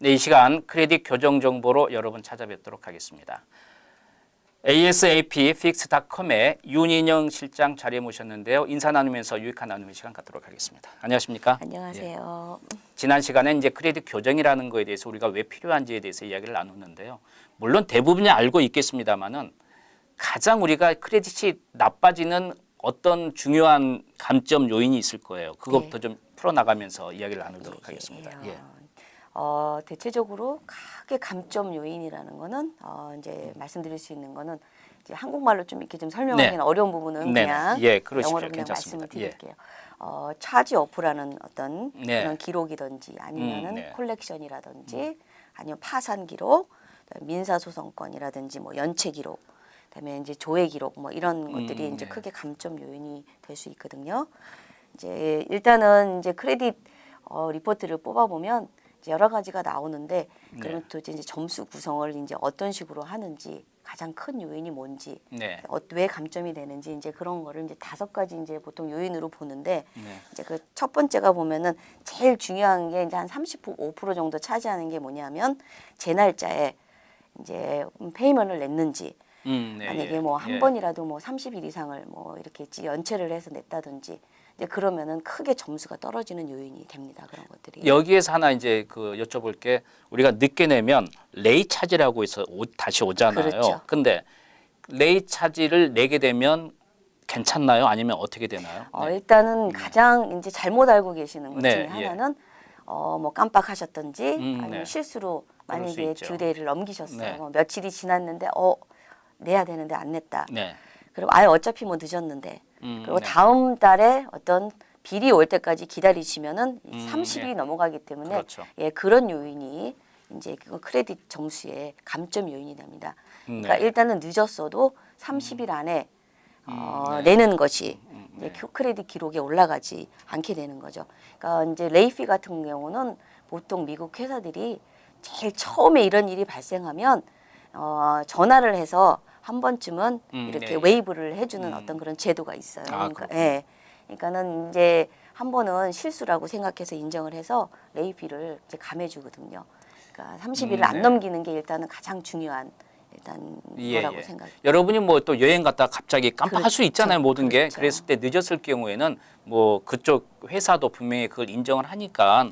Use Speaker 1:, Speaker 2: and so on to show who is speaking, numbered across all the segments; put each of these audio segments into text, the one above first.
Speaker 1: 네, 이 시간 크레딧 교정 정보로 여러분 찾아뵙도록 하겠습니다. ASAP Fix.com의 윤인영 실장 자리에 모셨는데요. 인사 나누면서 유익한 나눔의 시간 갖도록 하겠습니다. 안녕하십니까?
Speaker 2: 안녕하세요.
Speaker 1: 예. 지난 시간에 이제 크레딧 교정이라는 거에 대해서 우리가 왜 필요한지에 대해서 이야기를 나눴는데요. 물론 대부분이 알고 있겠습니다만은 가장 우리가 크레딧이 나빠지는 어떤 중요한 감점 요인이 있을 거예요. 그것부터 좀 풀어나가면서 이야기를 나누도록 하겠습니다. 예.
Speaker 2: 대체적으로 크게 감점 요인이라는 거는 이제 말씀드릴 수 있는 거는 이제 한국말로 좀 이렇게 좀 설명하기는 어려운 부분은 그냥 영어로 그냥 말씀을 드릴게요. 차지 어프라는 어떤 그런 기록이든지 아니면은 콜렉션이라든지 아니면 파산 기록, 민사소송권이라든지 뭐 연체 기록, 그다음에 이제 조회 기록 뭐 이런 것들이 이제 크게 감점 요인이 될 수 있거든요. 이제 일단은 이제 크레딧 리포트를 뽑아보면 여러 가지가 나오는데 그러면 또 이제 점수 구성을 이제 어떤 식으로 하는지 가장 큰 요인이 뭔지 왜 감점이 되는지 이제 그런 거를 이제 5가지 이제 보통 요인으로 보는데 이제 그 첫 번째가 보면은 제일 중요한 게 이제 한 35% 정도 차지하는 게 뭐냐면 제 날짜에 이제 페이먼트를 냈는지 만약에 뭐 한 번이라도 뭐 30일 이상을 뭐 이렇게 연체를 해서 냈다든지 이제 그러면은 크게 점수가 떨어지는 요인이 됩니다. 그런 것들이.
Speaker 1: 여기에서 하나 이제 그 여쭤볼 게 우리가 늦게 내면 레이 차지라고 해서 다시 오잖아요.
Speaker 2: 그렇죠.
Speaker 1: 근데 레이 차지를 내게 되면 괜찮나요? 아니면 어떻게 되나요?
Speaker 2: 일단은 가장 이제 잘못 알고 계시는 것 중에 하나는 뭐 깜빡하셨던지 아니면 실수로 만약에 듀데이를 넘기셨어요. 뭐 며칠이 지났는데 내야 되는데 안 냈다. 그리고 아예 어차피 뭐 늦었는데 그리고 다음 달에 어떤 비리 올 때까지 기다리시면은 30일이 넘어가기 때문에 그런 요인이 이제 그 크레딧 점수의 감점 요인이 됩니다. 그러니까 일단은 늦었어도 30일 안에 내는 것이 이제 크레딧 기록에 올라가지 않게 되는 거죠. 그러니까 이제 레이피 같은 경우는 보통 미국 회사들이 제일 처음에 이런 일이 발생하면 전화를 해서 한 번쯤은 이렇게 웨이브를 해주는 어떤 그런 제도가 있어요. 그러니까는 이제 한 번은 실수라고 생각해서 인정을 해서 레이피를 이제 감해주거든요. 그러니까 30일을 안 넘기는 게 일단은 가장 중요한 거라고 생각해요.
Speaker 1: 여러분이 뭐 또 여행 갔다 갑자기 깜빡할 수 있잖아요. 모든 게. 그랬을 때 늦었을 경우에는 뭐 그쪽 회사도 분명히 그걸 인정을 하니까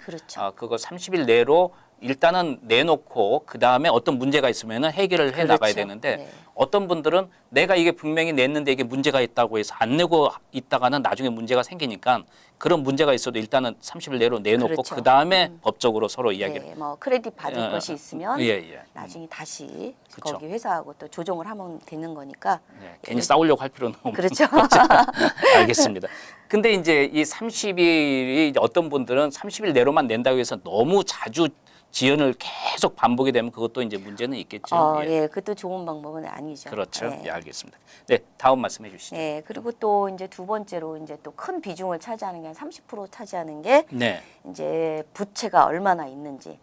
Speaker 1: 그거 30일 내로 일단은 내놓고 그 다음에 어떤 문제가 있으면 해결을 해 나가야 되는데 어떤 분들은 내가 이게 분명히 냈는데 이게 문제가 있다고 해서 안 내고 있다가는 나중에 문제가 생기니까 그런 문제가 있어도 일단은 30일 내로 내놓고 그 다음에 법적으로 서로 이야기를.
Speaker 2: 뭐 크레딧 받을 것이 있으면 나중에 다시 거기 회사하고 또 조정을 하면 되는 거니까.
Speaker 1: 괜히 싸우려고 할 필요는 없는
Speaker 2: 그렇죠.
Speaker 1: 알겠습니다. 근데 이제 이 30일이 어떤 분들은 30일 내로만 낸다고 해서 너무 자주 지연을 계속 반복이 되면 그것도 이제 문제는 있겠죠.
Speaker 2: 그것도 좋은 방법은 아니죠.
Speaker 1: 그렇죠. 알겠습니다. 네, 다음 말씀해 주시죠.
Speaker 2: 그리고 또 이제 두 번째로 이제 또 큰 비중을 차지하는 게 한 30% 차지하는 게 이제 부채가 얼마나 있는지.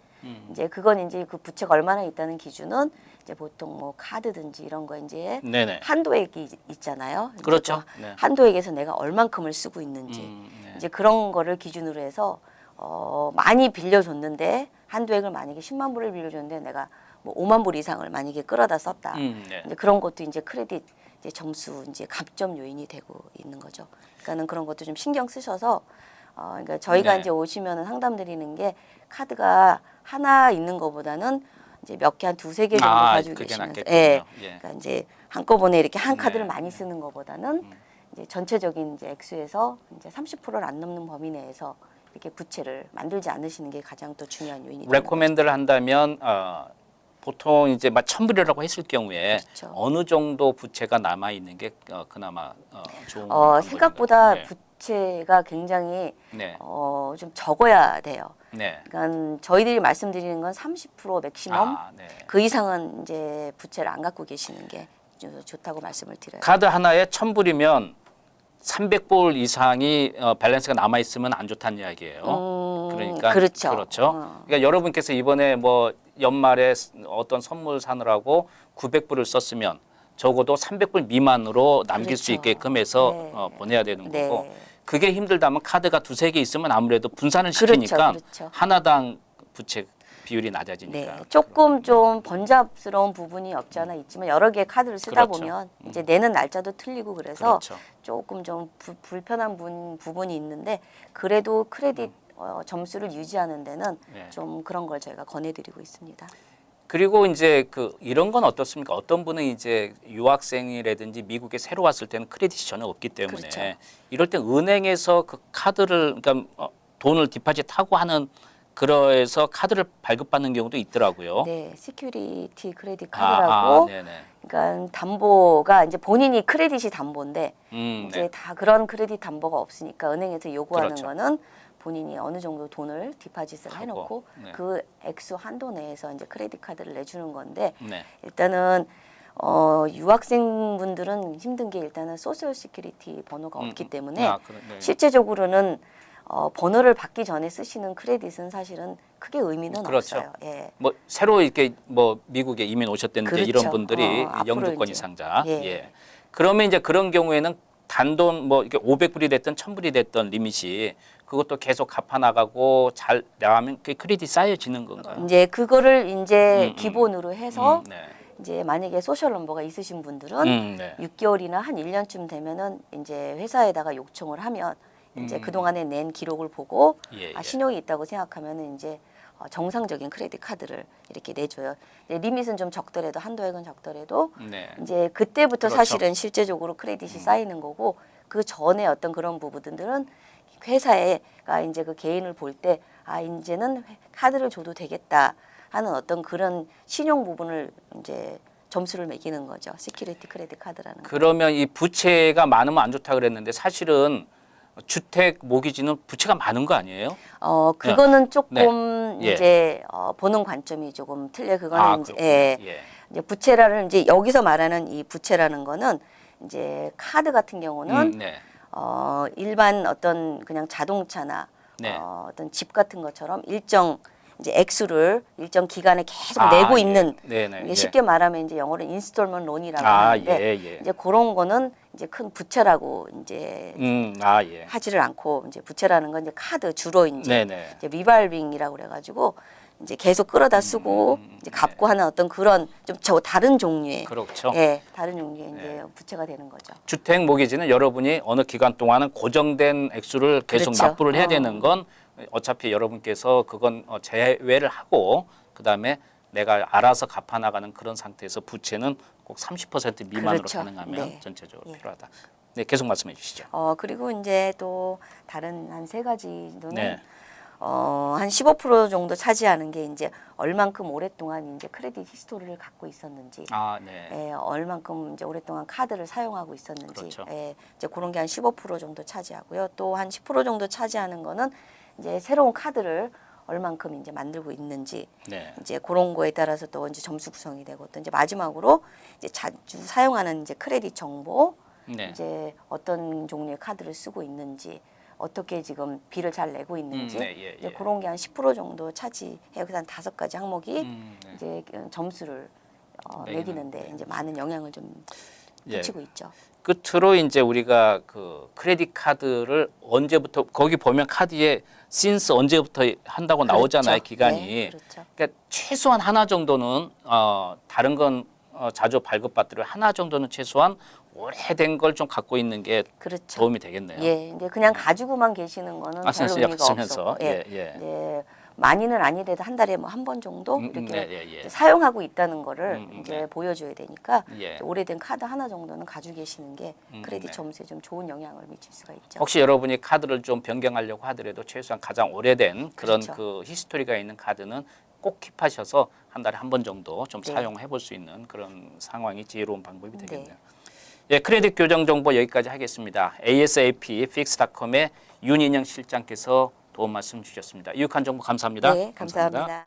Speaker 2: 이제 그건 이제 그 부채가 얼마나 있다는 기준은 이제 보통 뭐 카드든지 이런 거 이제 한도액이 있잖아요.
Speaker 1: 그렇죠.
Speaker 2: 한도액에서 내가 얼만큼을 쓰고 있는지 이제 그런 거를 기준으로 해서 많이 빌려줬는데 한도액을 만약에 10만 불을 빌려줬는데 내가 뭐 5만 불 이상을 만약에 끌어다 썼다. 이제 그런 것도 이제 크레딧 이제 점수 이제 감점 요인이 되고 있는 거죠. 그러니까는 그런 것도 좀 신경 쓰셔서 그러니까 저희가 이제 오시면은 상담 드리는 게 카드가 하나 있는 것보다는 이제 몇 개 한 2-3개 정도 가지고 계시면서 그러니까 이제 한꺼번에 이렇게 한 카드를 많이 쓰는 것보다는 이제 전체적인 이제 액수에서 이제 30%를 안 넘는 범위 내에서 이렇게 부채를 만들지 않으시는 게 가장 또 중요한 요인이 됩니다.
Speaker 1: 레코멘드를 한다면 보통 이제 막 1,000불이라고 했을 경우에 어느 정도 부채가 남아 있는 게 그나마 좋은
Speaker 2: 생각보다 부채가 굉장히 좀 적어야 돼요. 그러니까 저희들이 말씀드리는 건 30% 맥시멈 그 이상은 이제 부채를 안 갖고 계시는 게 좋다고 말씀을 드려요.
Speaker 1: 카드 하나에 1,000불이면 300불 이상이 밸런스가 남아 있으면 안 좋다는 이야기예요. 그러니까
Speaker 2: 그렇죠.
Speaker 1: 그러니까 여러분께서 이번에 뭐 연말에 어떤 선물 사느라고 900불을 썼으면 적어도 300불 미만으로 남길 수 있게끔 해서 보내야 되는 거고 그게 힘들다면 카드가 2-3개 있으면 아무래도 분산을 시키니까 하나당 부채 비율이 낮아지니까.
Speaker 2: 네, 조금 좀 번잡스러운 부분이 없지 않아 있지만 여러 개의 카드를 쓰다
Speaker 1: 그렇죠.
Speaker 2: 보면 이제 내는 날짜도 틀리고 그래서
Speaker 1: 그렇죠.
Speaker 2: 조금 좀 불편한 부분이 있는데 그래도 크레딧 점수를 유지하는 데는
Speaker 1: 네.
Speaker 2: 좀 그런 걸 저희가 권해드리고 있습니다.
Speaker 1: 그리고 이제 이런 건 어떻습니까? 어떤 분은 이제 유학생이라든지 미국에 새로 왔을 때는 크레딧이 전혀 없기 때문에
Speaker 2: 그렇죠.
Speaker 1: 이럴 때 은행에서 그 카드를 그러니까 돈을 디파짓하고 하는 그래서 카드를 발급받는 경우도 있더라고요.
Speaker 2: 네, 시큐리티 크레딧 카드라고.
Speaker 1: 네네.
Speaker 2: 그러니까 담보가 이제 본인이 크레딧이 담보인데 이제
Speaker 1: 네.
Speaker 2: 다 그런 크레딧 담보가 없으니까 은행에서 요구하는
Speaker 1: 그렇죠.
Speaker 2: 거는 본인이 어느 정도 돈을 디파짓을
Speaker 1: 하고,
Speaker 2: 해놓고
Speaker 1: 네.
Speaker 2: 그 액수 한도 내에서 이제 크레딧 카드를 내주는 건데
Speaker 1: 네.
Speaker 2: 일단은 유학생분들은 힘든 게 일단은 소셜 시큐리티 번호가 없기 때문에
Speaker 1: 네.
Speaker 2: 실제적으로는 번호를 받기 전에 쓰시는 크레딧은 사실은 크게 의미는
Speaker 1: 그렇죠.
Speaker 2: 없어요. 예.
Speaker 1: 뭐 새로 이렇게 뭐 미국에 이민 오셨다는데
Speaker 2: 그렇죠.
Speaker 1: 이런 분들이
Speaker 2: 앞으로
Speaker 1: 영주권
Speaker 2: 이제,
Speaker 1: 이상자.
Speaker 2: 예.
Speaker 1: 예. 그러면 이제 그런 경우에는 단돈 뭐 이게 500불이 됐든 1000불이 됐든 리밋이 그것도 계속 갚아 나가고 잘 나가면 그 크레딧 쌓여지는 건가요?
Speaker 2: 이제 그거를 이제 기본으로 해서
Speaker 1: 네.
Speaker 2: 이제 만약에 소셜 넘버가 있으신 분들은
Speaker 1: 네.
Speaker 2: 6개월이나 한 1년쯤 되면은 이제 회사에다가 요청을 하면 이제 그동안에 낸 기록을 보고
Speaker 1: 예, 예.
Speaker 2: 신용이 있다고 생각하면은 이제 정상적인 크레딧 카드를 이렇게 내줘요. 리밋은 좀 적더라도 한도액은 적더라도
Speaker 1: 네.
Speaker 2: 이제 그때부터
Speaker 1: 그렇죠.
Speaker 2: 사실은 실제적으로 크레딧이 쌓이는 거고 그 전에 어떤 그런 부분들은 회사가 이제 그 개인을 볼 때 이제는 카드를 줘도 되겠다 하는 어떤 그런 신용 부분을 이제 점수를 매기는 거죠. 시큐리티 크레딧 카드라는 거.
Speaker 1: 그러면 이 부채가 많으면 안 좋다 그랬는데 사실은 주택 모기지는 부채가 많은 거 아니에요?
Speaker 2: 그거는 조금
Speaker 1: 네.
Speaker 2: 이제 보는 관점이 조금 틀려. 그거는 이제
Speaker 1: 그렇군요.
Speaker 2: 이제 부채라는 이제 여기서 말하는 이 부채라는 거는 이제 카드 같은 경우는
Speaker 1: 네.
Speaker 2: 일반 어떤 그냥 자동차나
Speaker 1: 네.
Speaker 2: 어떤 집 같은 것처럼 일정 이제 액수를 일정 기간에 계속 내고 있는
Speaker 1: 네네.
Speaker 2: 이게 쉽게 말하면 이제 영어로 인스톨먼트 론이라고
Speaker 1: 예,
Speaker 2: 하는데
Speaker 1: 예.
Speaker 2: 이제 그런 거는 이제 큰 부채라고 이제
Speaker 1: 예.
Speaker 2: 하지를 않고 이제 부채라는 건 이제 카드 주로
Speaker 1: 네네.
Speaker 2: 이제 리발빙이라고 그래가지고 이제 계속 끌어다 쓰고 이제 갚고 하는 어떤 그런 좀 다른 종류의
Speaker 1: 그렇죠.
Speaker 2: 예, 다른 종류의 이제 부채가 되는 거죠.
Speaker 1: 주택 모기지는 여러분이 어느 기간 동안은 고정된 액수를 계속
Speaker 2: 그렇죠.
Speaker 1: 납부를 해야 되는 건 어차피 여러분께서 그건 제외를 하고 그다음에 내가 알아서 갚아 나가는 그런 상태에서 부채는 꼭 30% 미만으로
Speaker 2: 그렇죠.
Speaker 1: 가능하면
Speaker 2: 네.
Speaker 1: 전체적으로
Speaker 2: 예.
Speaker 1: 필요하다. 네, 계속 말씀해 주시죠.
Speaker 2: 그리고 이제 또 다른 한 세 가지로는
Speaker 1: 네.
Speaker 2: 한 15% 정도 차지하는 게 이제 얼만큼 오랫동안 이제 크레딧 히스토리를 갖고 있었는지,
Speaker 1: 네.
Speaker 2: 예, 얼만큼 이제 오랫동안 카드를 사용하고 있었는지,
Speaker 1: 그렇죠.
Speaker 2: 예, 이제 그런 게 한 15% 정도 차지하고요. 또 한 10% 정도 차지하는 거는 이제 새로운 카드를 얼만큼 이제 만들고 있는지,
Speaker 1: 네.
Speaker 2: 이제 그런 거에 따라서 또 이제 점수 구성이 되고 또 이제 마지막으로 이제 자주 사용하는 이제 크레딧 정보,
Speaker 1: 네.
Speaker 2: 이제 어떤 종류의 카드를 쓰고 있는지. 어떻게 지금 비를 잘 내고 있는지
Speaker 1: 네, 예,
Speaker 2: 이제
Speaker 1: 예.
Speaker 2: 그런 게 한 10% 정도 차지해요. 그래서 한 5가지 항목이
Speaker 1: 네.
Speaker 2: 이제 점수를 매기는데 이제 많은 영향을 좀
Speaker 1: 예.
Speaker 2: 미치고 있죠.
Speaker 1: 끝으로 이제 우리가 그 크레딧 카드를 언제부터 거기 보면 카드에 since 언제부터 한다고 나오잖아요.
Speaker 2: 그렇죠.
Speaker 1: 기간이.
Speaker 2: 네, 그렇죠.
Speaker 1: 그러니까 최소한 하나 정도는 다른 건 자주 발급받더라도 하나 정도는 최소한 오래된 걸 좀 갖고 있는 게
Speaker 2: 그렇죠.
Speaker 1: 도움이 되겠네요.
Speaker 2: 예, 근데 그냥 가지고만 계시는 거는 별로
Speaker 1: 쓰면서
Speaker 2: 의미가
Speaker 1: 쓰면서.
Speaker 2: 없어. 예,
Speaker 1: 예.
Speaker 2: 예. 많이는 아니래도 한 달에 뭐 한 번 정도 이렇게
Speaker 1: 네, 예.
Speaker 2: 이제 사용하고 있다는 거를 이제
Speaker 1: 네.
Speaker 2: 보여줘야 되니까
Speaker 1: 예.
Speaker 2: 오래된 카드 하나 정도는 가지고 계시는 게 크레딧 점수에 좀 좋은 영향을 미칠 수가 있죠.
Speaker 1: 혹시 여러분이 카드를 좀 변경하려고 하더라도 최소한 가장 오래된 그런
Speaker 2: 그렇죠.
Speaker 1: 그 히스토리가 있는 카드는 꼭 킵하셔서 한 달에 한 번 정도 좀
Speaker 2: 네.
Speaker 1: 사용해 볼 수 있는 그런 상황이 지혜로운 방법이 되겠네요.
Speaker 2: 네.
Speaker 1: 예, 크레딧 교정 정보 여기까지 하겠습니다. ASAP Fix.com의 윤인영 실장께서 도움 말씀 주셨습니다. 유익한 정보 감사합니다.
Speaker 2: 네, 감사합니다.